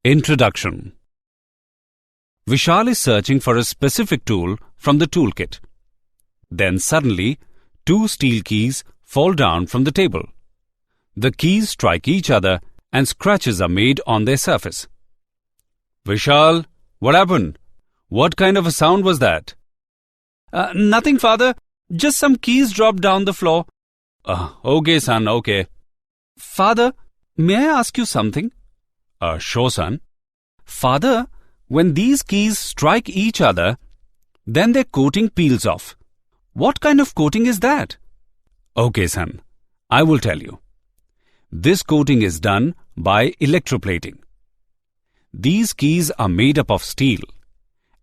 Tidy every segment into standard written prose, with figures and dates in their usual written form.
Introduction. Vishal is searching for a specific tool from the toolkit. Then suddenly, two steel keys fall down from the table. The keys strike each other and scratches are made on their surface. Vishal, what happened? What kind of a sound was that? Nothing, father. Just some keys dropped down the floor. Okay, son, okay. Father, may I ask you something? Sure, son. Father, when these keys strike each other, then their coating peels off. What kind of coating is that? Okay, son. I will tell you. This coating is done by electroplating. These keys are made up of steel,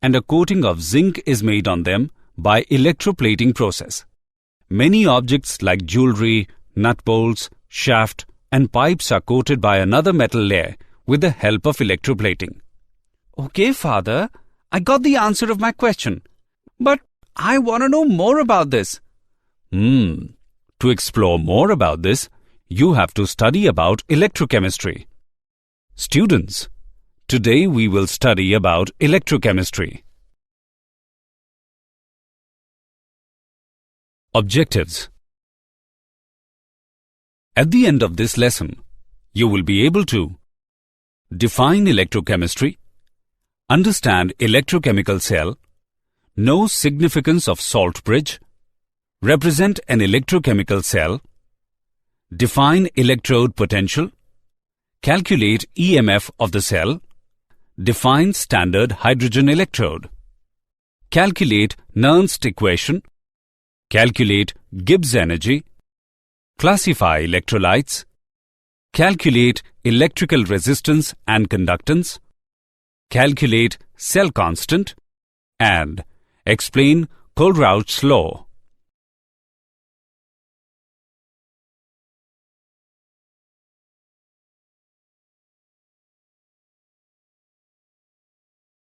and a coating of zinc is made on them by electroplating process. Many objects like jewelry, nut bolts, shaft, and pipes are coated by another metal layer with the help of electroplating. Okay, father. I got the answer of my question. But I want to know more about this. To explore more about this, you have to study about electrochemistry. Students, today we will study about electrochemistry. Objectives. At the end of this lesson, you will be able to define electrochemistry, understand electrochemical cell, know significance of salt bridge, represent an electrochemical cell, define electrode potential, calculate EMF of the cell, define standard hydrogen electrode, calculate Nernst equation, calculate Gibbs energy, classify electrolytes, calculate electrical resistance and conductance, calculate cell constant, and explain Kohlrausch's law.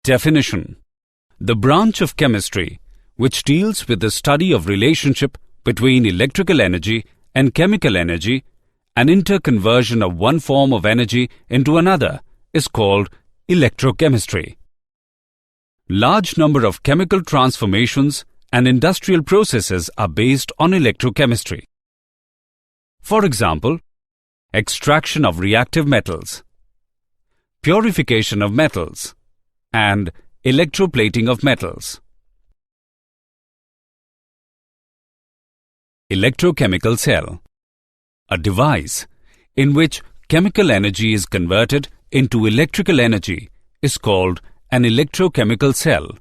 Definition. The branch of chemistry which deals with the study of relationship between electrical energy and chemical energy and interconversion of one form of energy into another is called electrochemistry. Large number of chemical transformations and industrial processes are based on electrochemistry. For example, extraction of reactive metals, purification of metals, and electroplating of metals. Electrochemical cell. A device in which chemical energy is converted into electrical energy is called an electrochemical cell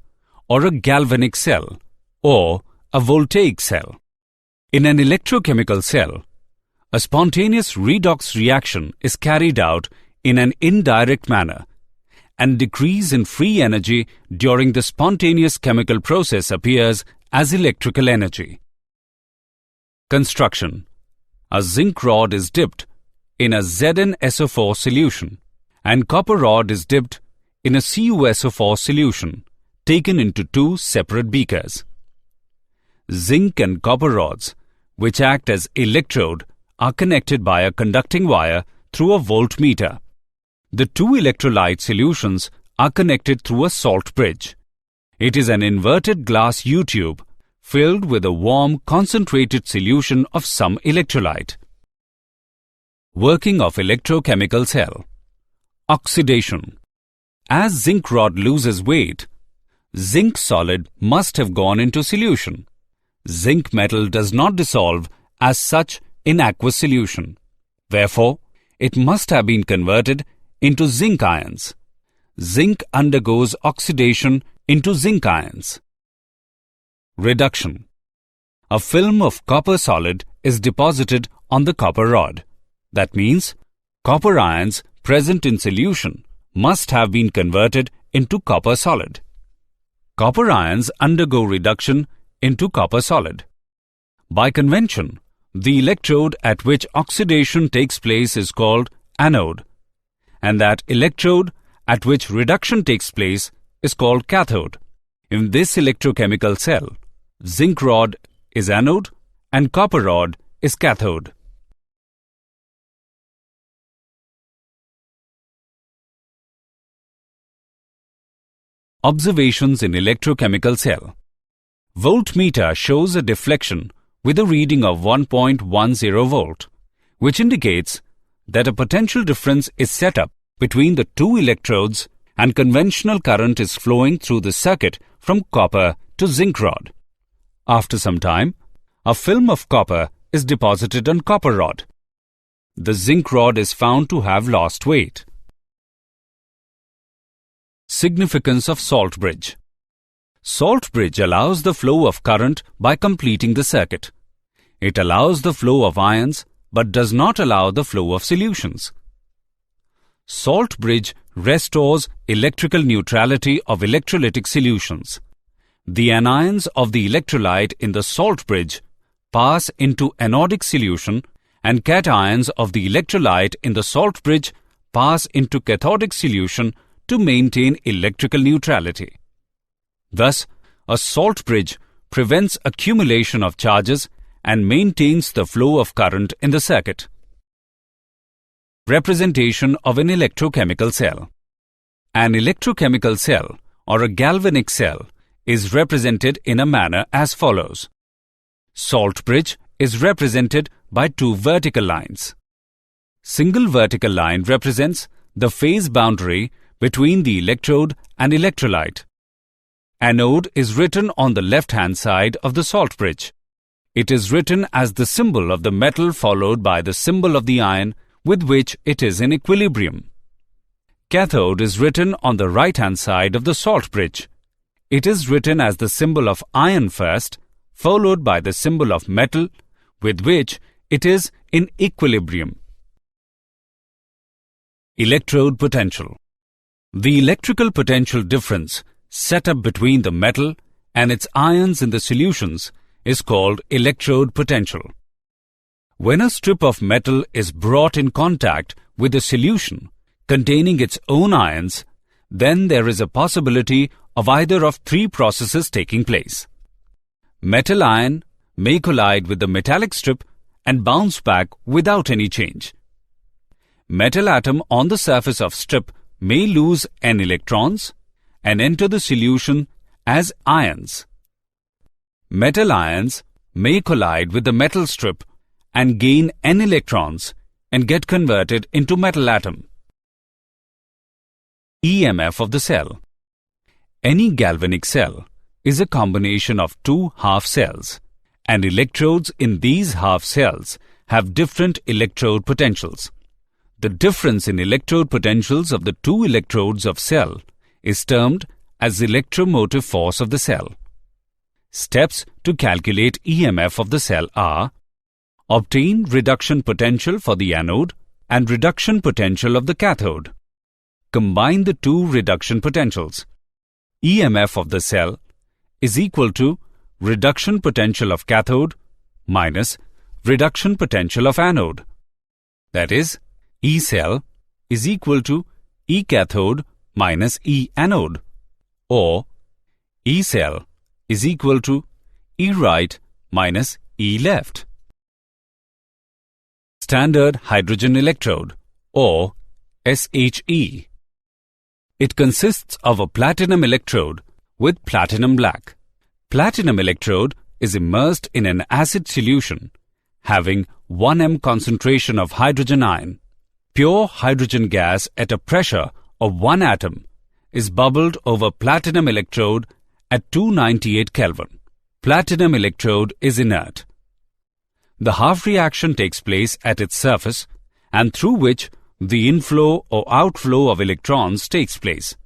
or a galvanic cell or a voltaic cell. In an electrochemical cell, a spontaneous redox reaction is carried out in an indirect manner, and decrease in free energy during the spontaneous chemical process appears as electrical energy. Construction. A zinc rod is dipped in a ZnSO4 solution and copper rod is dipped in a CuSO4 solution taken into two separate beakers. Zinc and copper rods, which act as electrode, are connected by a conducting wire through a voltmeter. The two electrolyte solutions are connected through a salt bridge. It is an inverted glass U-tube filled with a warm concentrated solution of some electrolyte. Working of electrochemical cell. Oxidation. As zinc rod loses weight, zinc solid must have gone into solution. Zinc metal does not dissolve as such in aqueous solution. Therefore, it must have been converted into zinc ions. Zinc undergoes oxidation into zinc ions. Reduction. A film of copper solid is deposited on the copper rod. That means copper ions present in solution must have been converted into copper solid. Copper ions undergo reduction into copper solid. By convention, the electrode at which oxidation takes place is called anode, and that electrode at which reduction takes place is called cathode. In this electrochemical cell, zinc rod is anode and copper rod is cathode. Observations in electrochemical cell. Voltmeter shows a deflection with a reading of 1.10 volt, which indicates that a potential difference is set up between the two electrodes and conventional current is flowing through the circuit from copper to zinc rod. After some time, a film of copper is deposited on copper rod. The zinc rod is found to have lost weight. Significance of salt bridge. Salt bridge allows the flow of current by completing the circuit. It allows the flow of ions but does not allow the flow of solutions. Salt bridge restores electrical neutrality of electrolytic solutions. The anions of the electrolyte in the salt bridge pass into anodic solution and cations of the electrolyte in the salt bridge pass into cathodic solution to maintain electrical neutrality. Thus, a salt bridge prevents accumulation of charges and maintains the flow of current in the circuit. Representation of an electrochemical cell. An electrochemical cell or a galvanic cell is represented in a manner as follows. Salt bridge is represented by two vertical lines. Single vertical line represents the phase boundary between the electrode and electrolyte. Anode is written on the left-hand side of the salt bridge. It is written as the symbol of the metal followed by the symbol of the ion with which it is in equilibrium. Cathode is written on the right-hand side of the salt bridge. It is written as the symbol of ion first, followed by the symbol of metal with which it is in equilibrium. Electrode potential. The electrical potential difference set up between the metal and its ions in the solutions is called electrode potential. When a strip of metal is brought in contact with a solution containing its own ions, then there is a possibility of either of three processes taking place. Metal ion may collide with the metallic strip and bounce back without any change. Metal atom on the surface of strip may lose N electrons and enter the solution as ions. Metal ions may collide with the metal strip and gain N electrons and get converted into metal atom. EMF of the cell. Any galvanic cell is a combination of two half cells, and electrodes in these half cells have different electrode potentials. The difference in electrode potentials of the two electrodes of cell is termed as electromotive force of the cell. Steps to calculate EMF of the cell are: obtain reduction potential for the anode and reduction potential of the cathode. Combine the two reduction potentials. EMF of the cell is equal to reduction potential of cathode minus reduction potential of anode. That is, E cell is equal to E cathode minus E anode, or E cell is equal to E right minus E left. Standard hydrogen electrode, or SHE. It consists of a platinum electrode with platinum black. Platinum electrode is immersed in an acid solution having 1 m concentration of hydrogen ion. Pure hydrogen gas at a pressure of 1 atom is bubbled over platinum electrode at 298 Kelvin. Platinum electrode is inert. The half reaction takes place at its surface and through which the inflow or outflow of electrons takes place.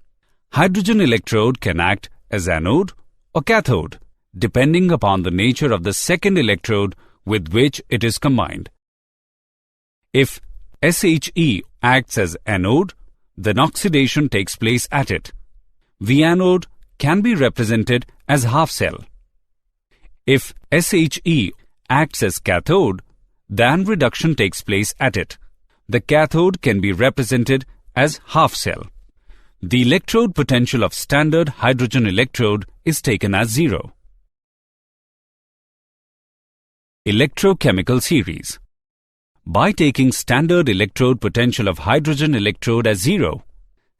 Hydrogen electrode can act as anode or cathode, depending upon the nature of the second electrode with which it is combined. If SHE acts as anode, then oxidation takes place at it. The anode can be represented as half cell. If SHE acts as cathode, then reduction takes place at it. The cathode can be represented as half cell. The electrode potential of standard hydrogen electrode is taken as 0. Electrochemical series. By taking standard electrode potential of hydrogen electrode as 0,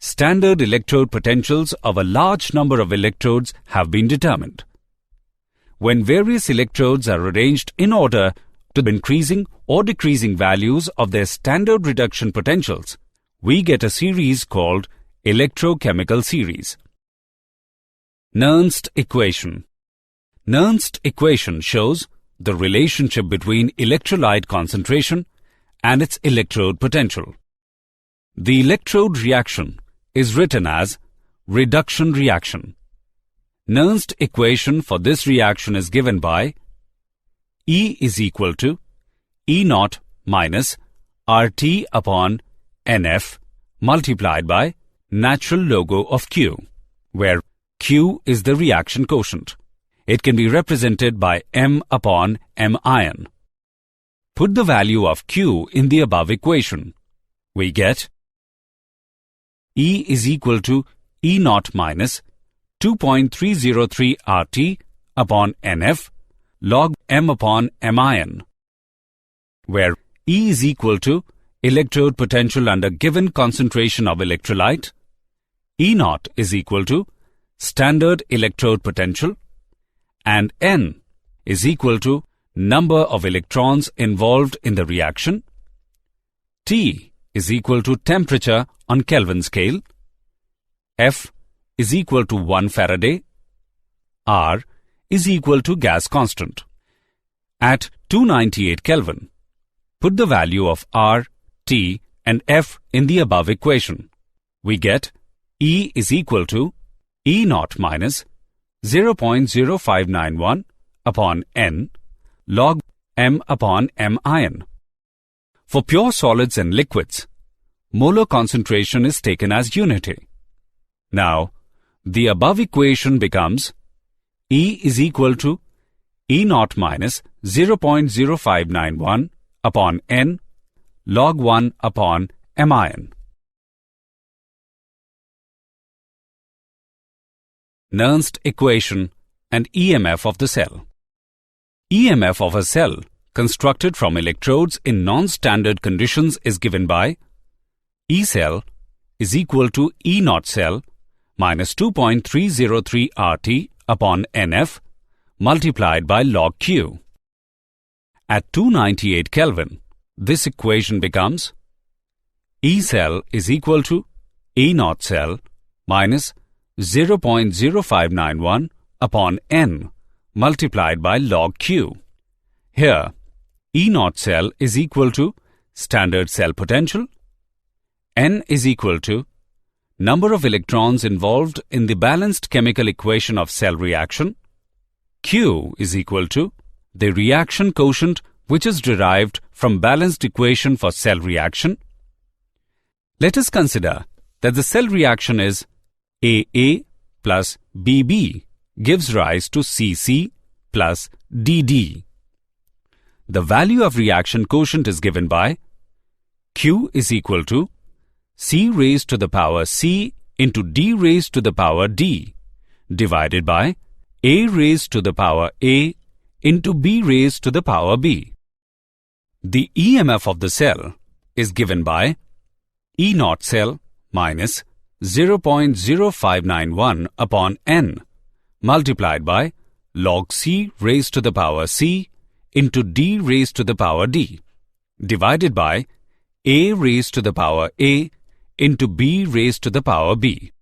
Standard electrode potentials of a large number of electrodes have been determined. When various electrodes are arranged in order to increasing or decreasing values of their standard reduction potentials, we get a series called electrochemical series. Nernst equation. Nernst equation shows the relationship between electrolyte concentration and its electrode potential. The electrode reaction is written as reduction reaction. Nernst equation for this reaction is given by E is equal to E naught minus RT upon NF multiplied by natural logo of Q, where Q is the reaction quotient. It can be represented by M upon M ion. Put the value of Q in the above equation. We get E is equal to E naught minus 2.303 RT upon NF log M upon M ion, where E is equal to electrode potential under given concentration of electrolyte, E naught is equal to standard electrode potential, and N is equal to number of electrons involved in the reaction, T is equal to temperature on Kelvin scale, F is equal to 1 Faraday, R is equal to gas constant. At 298 Kelvin, put the value of R, T and F in the above equation. We get E is equal to E naught minus 0.0591 upon N log M upon M ion. For pure solids and liquids, molar concentration is taken as unity. Now, the above equation becomes E is equal to E naught minus 0.0591 upon N log 1 upon M ion. Nernst equation and EMF of the cell. EMF of a cell constructed from electrodes in non-standard conditions is given by E cell is equal to E naught cell minus 2.303 RT upon NF multiplied by log Q. At 298 Kelvin, this equation becomes E cell is equal to E naught cell minus 0.0591 upon N multiplied by log Q. Here, E naught cell is equal to standard cell potential, N is equal to number of electrons involved in the balanced chemical equation of cell reaction, Q is equal to the reaction quotient which is derived from balanced equation for cell reaction. Let us consider that the cell reaction is AA plus BB gives rise to CC plus DD. The value of reaction quotient is given by Q is equal to C raised to the power C into D raised to the power D divided by A raised to the power A into B raised to the power B. The EMF of the cell is given by E naught cell minus 0.0591 upon N multiplied by log C raised to the power C into D raised to the power D divided by A raised to the power A into B raised to the power B.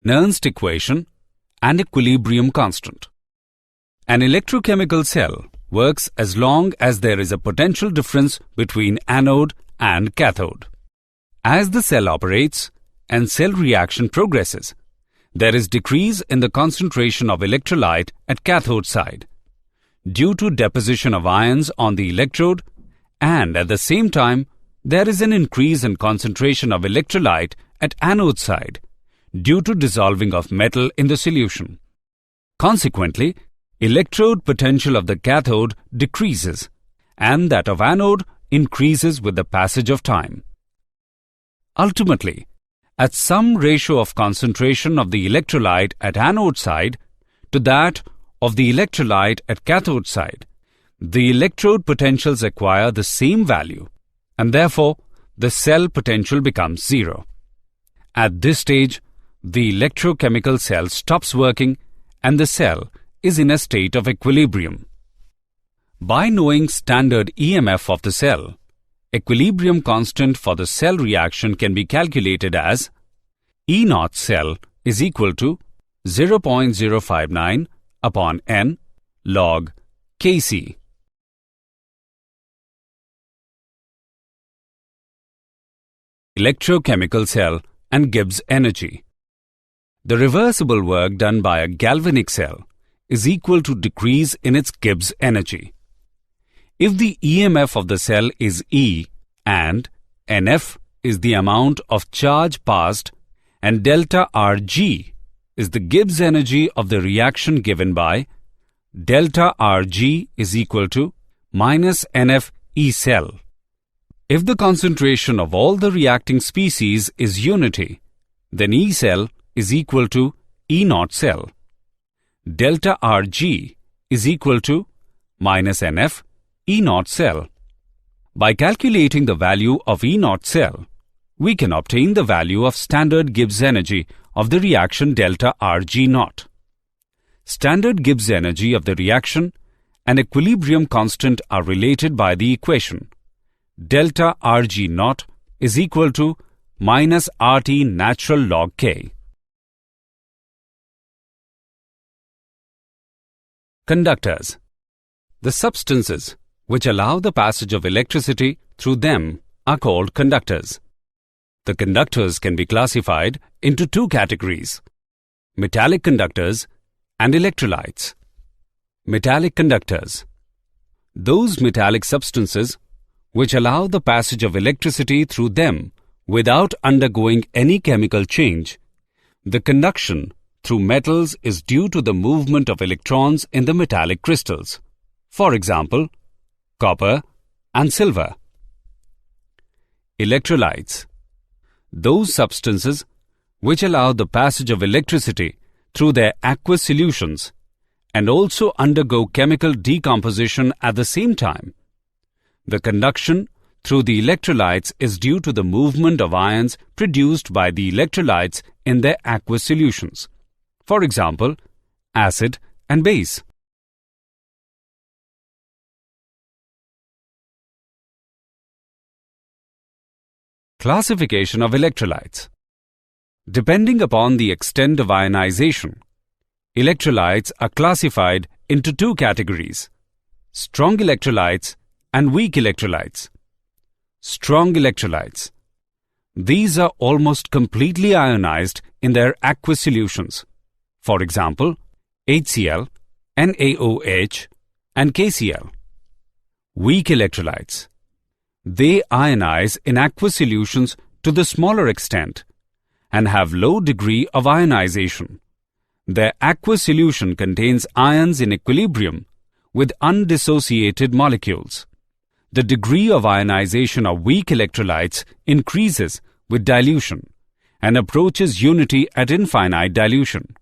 Nernst equation and equilibrium constant. An electrochemical cell works as long as there is a potential difference between anode and cathode. As the cell operates and cell reaction progresses, there is decrease in the concentration of electrolyte at cathode side due to deposition of ions on the electrode, and at the same time there is an increase in concentration of electrolyte at anode side due to dissolving of metal in the solution. Consequently, electrode potential of the cathode decreases and that of anode increases with the passage of time. Ultimately, at some ratio of concentration of the electrolyte at anode side to that of the electrolyte at cathode side, the electrode potentials acquire the same value and therefore the cell potential becomes zero. At this stage, the electrochemical cell stops working and the cell is in a state of equilibrium. By knowing standard EMF of the cell, equilibrium constant for the cell reaction can be calculated as E naught cell is equal to 0.059 upon N log Kc. Electrochemical cell and Gibbs energy. The reversible work done by a galvanic cell is equal to decrease in its Gibbs energy. If the EMF of the cell is E and NF is the amount of charge passed and delta Rg is the Gibbs energy of the reaction given by delta Rg is equal to minus NF E cell. If the concentration of all the reacting species is unity, then E cell is equal to E naught cell. Delta Rg is equal to minus NF E naught cell. By calculating the value of E naught cell, we can obtain the value of standard Gibbs energy of the reaction delta Rg naught. Standard Gibbs energy of the reaction and equilibrium constant are related by the equation delta Rg naught is equal to minus RT natural log K. Conductors. The substances which allow the passage of electricity through them are called conductors. The conductors can be classified into two categories: metallic conductors and electrolytes. Metallic conductors. Those metallic substances which allow the passage of electricity through them without undergoing any chemical change. The conduction through metals is due to the movement of electrons in the metallic crystals. For example, copper and silver. Electrolytes. Those substances which allow the passage of electricity through their aqueous solutions and also undergo chemical decomposition at the same time. The conduction through the electrolytes is due to the movement of ions produced by the electrolytes in their aqueous solutions. For example, acid and base. Classification of electrolytes. Depending upon the extent of ionization, electrolytes are classified into two categories: strong electrolytes and weak electrolytes. Strong electrolytes. These are almost completely ionized in their aqueous solutions. For example, HCl, NaOH, and KCl. Weak electrolytes. They ionize in aqueous solutions to the smaller extent and have low degree of ionization. Their aqueous solution contains ions in equilibrium with undissociated molecules. The degree of ionization of weak electrolytes increases with dilution and approaches unity at infinite dilution.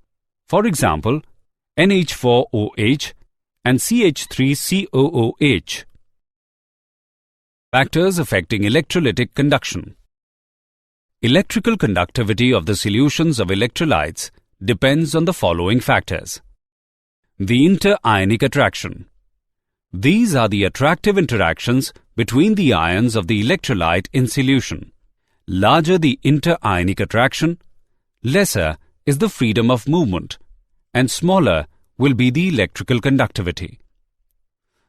For example, NH4OH and CH3COOH. Factors affecting electrolytic conduction. Electrical conductivity of the solutions of electrolytes depends on the following factors. The inter-ionic attraction. These are the attractive interactions between the ions of the electrolyte in solution. Larger the inter-ionic attraction, lesser is the freedom of movement, and smaller will be the electrical conductivity.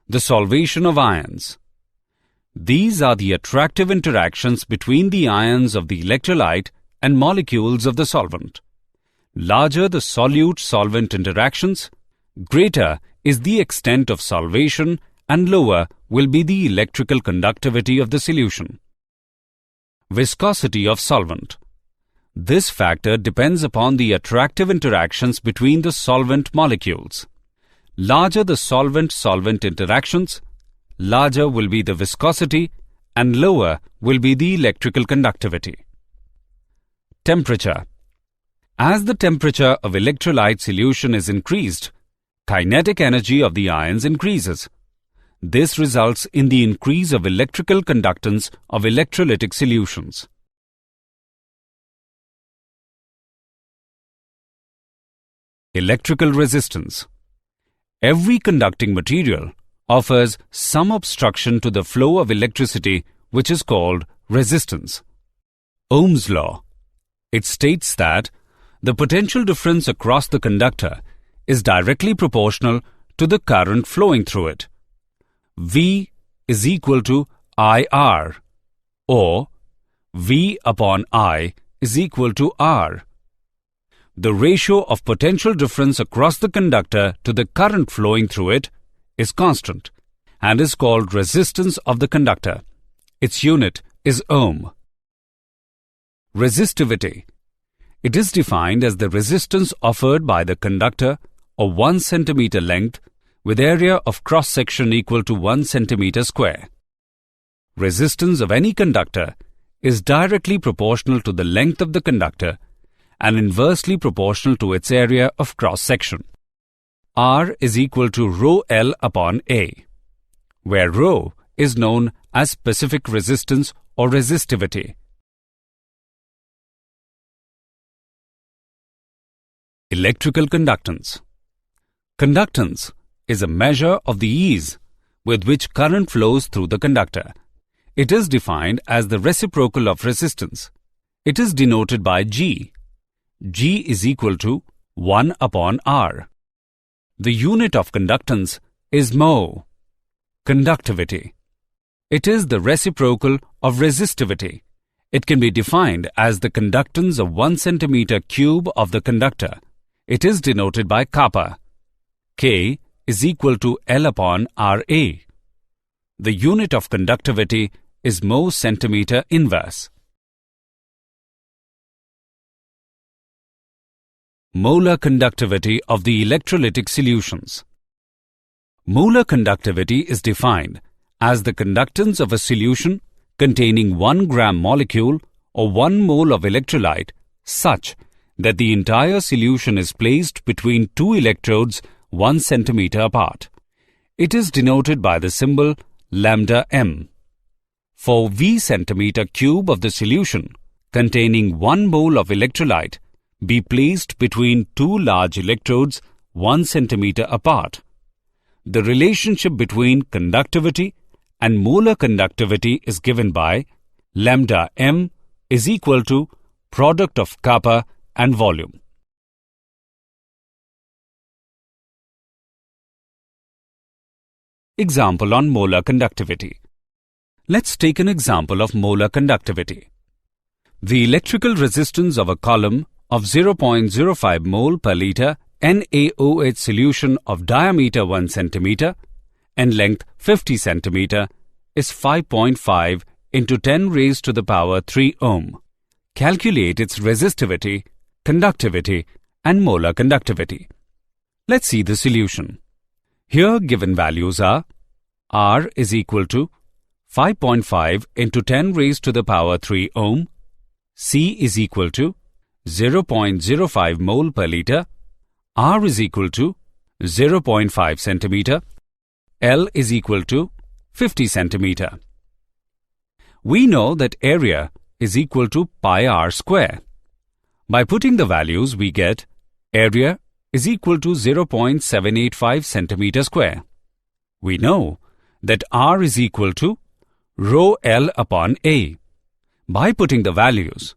The solvation of ions. These are the attractive interactions between the ions of the electrolyte and molecules of the solvent. Larger the solute-solvent interactions, greater is the extent of solvation and lower will be the electrical conductivity of the solution. Viscosity of solvent. This factor depends upon the attractive interactions between the solvent molecules. Larger the solvent-solvent interactions, larger will be the viscosity and lower will be the electrical conductivity. Temperature. As the temperature of electrolyte solution is increased, kinetic energy of the ions increases. This results in the increase of electrical conductance of electrolytic solutions. Electrical resistance. Every conducting material offers some obstruction to the flow of electricity, which is called resistance. Ohm's law. It states that the potential difference across the conductor is directly proportional to the current flowing through it. V is equal to IR, or V upon I is equal to R. The ratio of potential difference across the conductor to the current flowing through it is constant and is called resistance of the conductor. Its unit is ohm. Resistivity. It is defined as the resistance offered by the conductor of 1 centimeter length with area of cross-section equal to 1 centimeter square. Resistance of any conductor is directly proportional to the length of the conductor and inversely proportional to its area of cross-section. R is equal to rho L upon A, where rho is known as specific resistance or resistivity. Electrical conductance. Conductance is a measure of the ease with which current flows through the conductor. It is defined as the reciprocal of resistance. It is denoted by G. G is equal to 1 upon R. The unit of conductance is mho. Conductivity. It is the reciprocal of resistivity. It can be defined as the conductance of 1 centimeter cube of the conductor. It is denoted by kappa. K is equal to L upon Ra. The unit of conductivity is mho centimeter inverse. Molar conductivity of the electrolytic solutions. Molar conductivity is defined as the conductance of a solution containing 1 gram molecule or 1 mole of electrolyte such that the entire solution is placed between 2 electrodes 1 centimeter apart. It is denoted by the symbol lambda m. For V centimeter cube of the solution containing 1 mole of electrolyte be placed between 2 large electrodes 1 centimeter apart, the relationship between conductivity and molar conductivity is given by lambda m is equal to product of kappa and volume. Example on molar conductivity. Let's take an example of molar conductivity. The electrical resistance of a column of 0.05 mole per liter NaOH solution of diameter 1 centimeter and length 50 centimeter is 5.5 into 10 raised to the power 3 ohm. Calculate its resistivity, conductivity and molar conductivity. Let's see the solution. Here given values are R is equal to 5.5 into 10 raised to the power 3 ohm, C is equal to 0.05 mole per liter, R is equal to 0.5 centimeter, L is equal to 50 centimeter. We know that area is equal to pi r square. By putting the values, we get area is equal to 0.785 centimeter square. We know that R is equal to rho L upon A. By putting the values,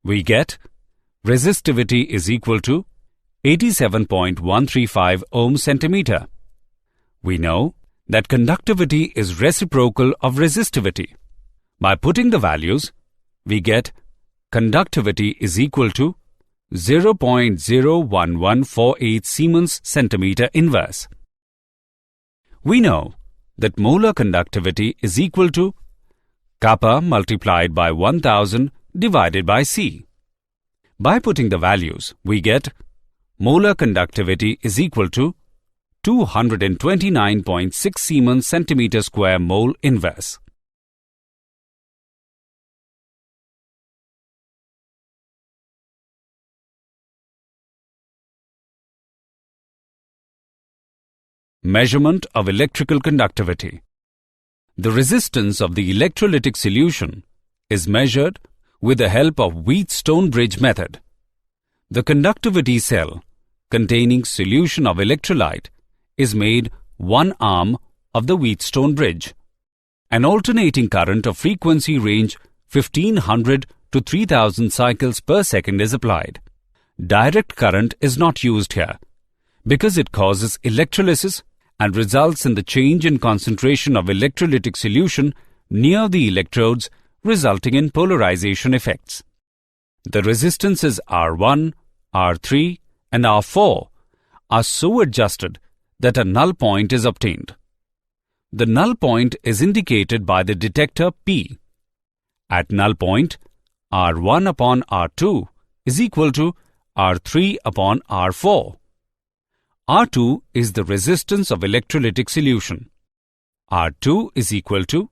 we get resistivity is equal to 87.135 ohm centimeter. We know that conductivity is reciprocal of resistivity. By putting the values, we get conductivity is equal to 0.01148 Siemens centimeter inverse. We know that molar conductivity is equal to kappa multiplied by 1000 divided by C. By putting the values, we get molar conductivity is equal to 229.6 Siemens centimeter square mole inverse. Measurement of electrical conductivity. The resistance of the electrolytic solution is measured with the help of Wheatstone bridge method. The conductivity cell containing solution of electrolyte is made one arm of the Wheatstone bridge. An alternating current of frequency range 1500 to 3000 cycles per second is applied. Direct current is not used here because it causes electrolysis and results in the change in concentration of electrolytic solution near the electrodes, resulting in polarization effects. The resistances R1, R3 and R4 are so adjusted that a null point is obtained. The null point is indicated by the detector P. At null point, R1 upon R2 is equal to R3 upon R4. R2 is the resistance of electrolytic solution. R2 is equal to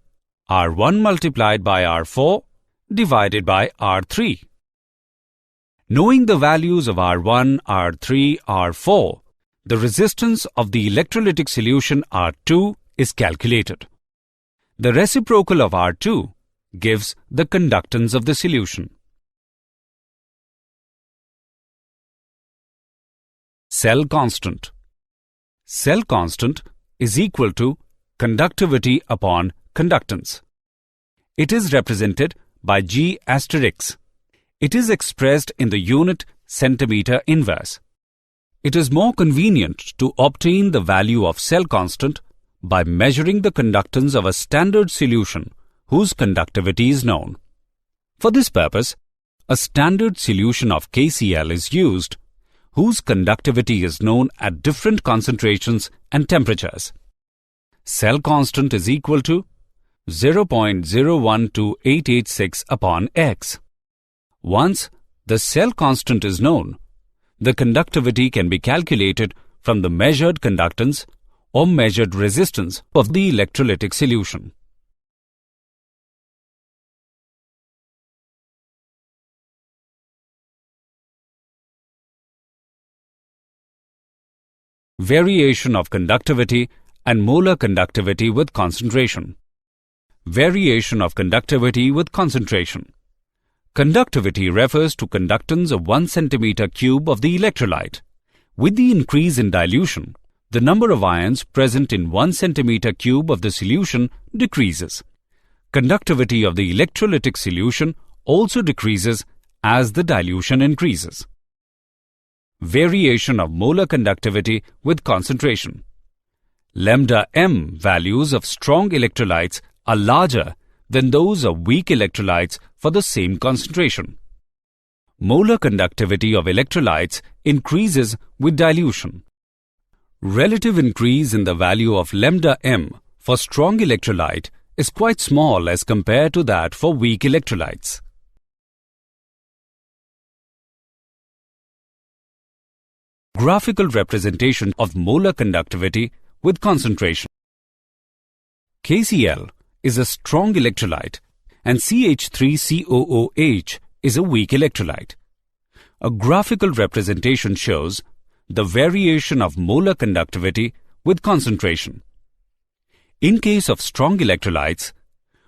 R1 multiplied by R4 divided by R3. Knowing the values of R1, R3, R4, the resistance of the electrolytic solution R2 is calculated. The reciprocal of R2 gives the conductance of the solution. Cell constant. Cell constant is equal to conductivity upon conductance. It is represented by G asterisk. It is expressed in the unit centimeter inverse. It is more convenient to obtain the value of cell constant by measuring the conductance of a standard solution whose conductivity is known. For this purpose, a standard solution of KCl is used whose conductivity is known at different concentrations and temperatures. Cell constant is equal to 0.012886 upon X. Once the cell constant is known, the conductivity can be calculated from the measured conductance or measured resistance of the electrolytic solution. Variation of conductivity and molar conductivity with concentration. Variation of conductivity with concentration. Conductivity refers to conductance of 1 centimeter cube of the electrolyte. With the increase in dilution, the number of ions present in 1 centimeter cube of the solution decreases. Conductivity of the electrolytic solution also decreases as the dilution increases. Variation of molar conductivity with concentration. Lambda m values of strong electrolytes are larger than those of weak electrolytes for the same concentration. Molar conductivity of electrolytes increases with dilution. Relative increase in the value of lambda m for strong electrolyte is quite small as compared to that for weak electrolytes. Graphical representation of molar conductivity with concentration. KCl is a strong electrolyte and CH3COOH is a weak electrolyte. A graphical representation shows the variation of molar conductivity with concentration. In case of strong electrolytes,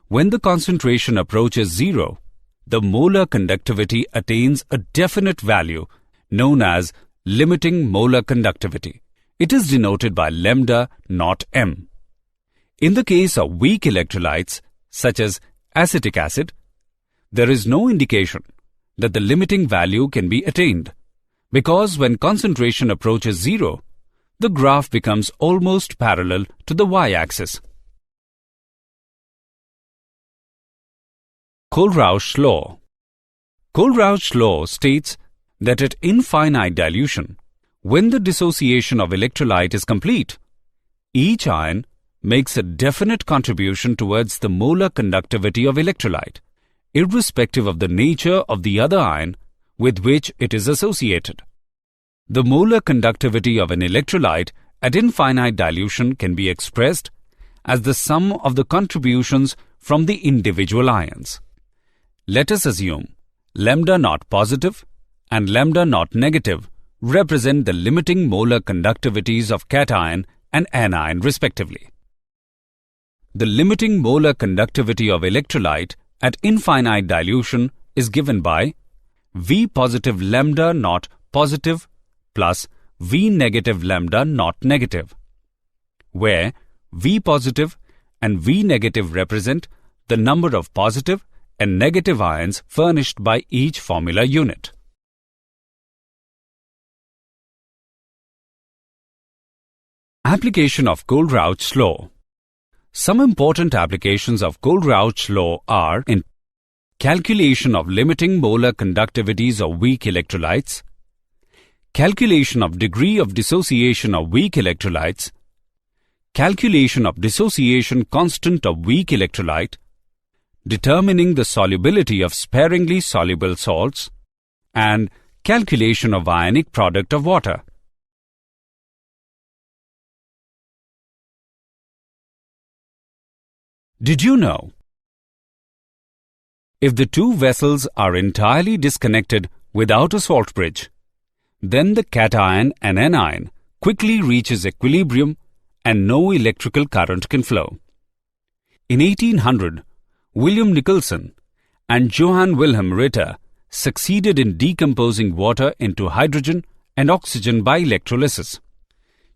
when the concentration approaches zero, the molar conductivity attains a definite value known as limiting molar conductivity. It is denoted by lambda naught m. In the case of weak electrolytes, such as acetic acid, there is no indication that the limiting value can be attained, because when concentration approaches zero, the graph becomes almost parallel to the y-axis. Kohlrausch's law. Kohlrausch's law states that at infinite dilution, when the dissociation of electrolyte is complete, each ion makes a definite contribution towards the molar conductivity of electrolyte, irrespective of the nature of the other ion with which it is associated. The molar conductivity of an electrolyte at infinite dilution can be expressed as the sum of the contributions from the individual ions. Let us assume lambda naught positive and lambda naught negative represent the limiting molar conductivities of cation and anion respectively. The limiting molar conductivity of electrolyte at infinite dilution is given by V positive lambda naught positive plus V negative lambda naught negative, where V positive and V negative represent the number of positive and negative ions furnished by each formula unit. Application of Goldrauch's law. Some important applications of Goldrauch's law are in calculation of limiting molar conductivities of weak electrolytes, calculation of degree of dissociation of weak electrolytes, calculation of dissociation constant of weak electrolyte, determining the solubility of sparingly soluble salts, and calculation of ionic product of water. Did you know? If the two vessels are entirely disconnected without a salt bridge, then the cation and anion quickly reaches equilibrium and no electrical current can flow. In 1800, William Nicholson and Johann Wilhelm Ritter succeeded in decomposing water into hydrogen and oxygen by electrolysis.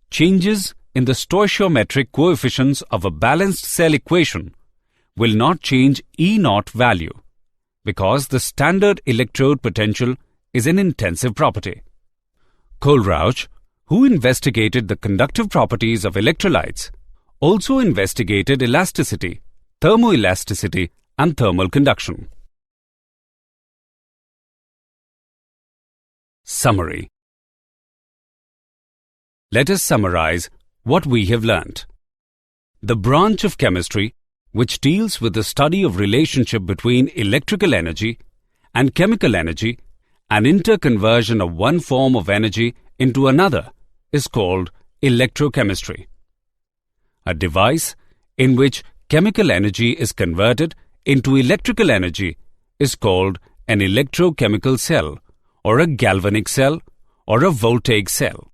Changes in the stoichiometric coefficients of a balanced cell equation will not change E0 value because the standard electrode potential is an intensive property. Goldrauch, who investigated the conductive properties of electrolytes, also investigated elasticity, thermoelasticity, and thermal conduction. Summary. Let us summarize what we have learnt. The branch of chemistry which deals with the study of relationship between electrical energy and chemical energy and interconversion of one form of energy into another is called electrochemistry. A device in which chemical energy is converted into electrical energy is called an electrochemical cell or a galvanic cell or a voltaic cell.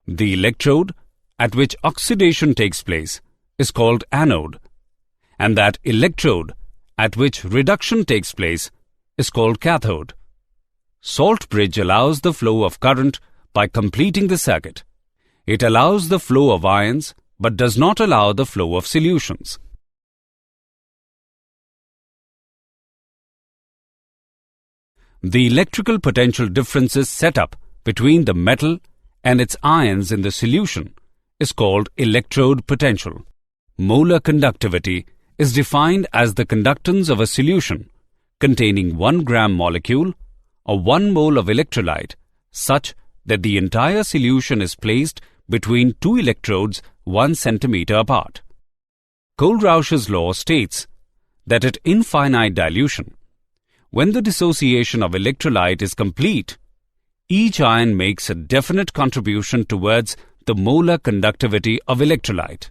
The electrode at which oxidation takes place is called anode, and that electrode at which reduction takes place is called cathode. Salt bridge allows the flow of current by completing the circuit. It allows the flow of ions but does not allow the flow of solutions. The electrical potential differences set up between the metal and its ions in the solution is called electrode potential. Molar conductivity is defined as the conductance of a solution containing 1 gram molecule or 1 mole of electrolyte such that the entire solution is placed between two electrodes 1 centimeter apart. Goldrauch's law states that at infinite dilution, when the dissociation of electrolyte is complete, each ion makes a definite contribution towards the molar conductivity of electrolyte.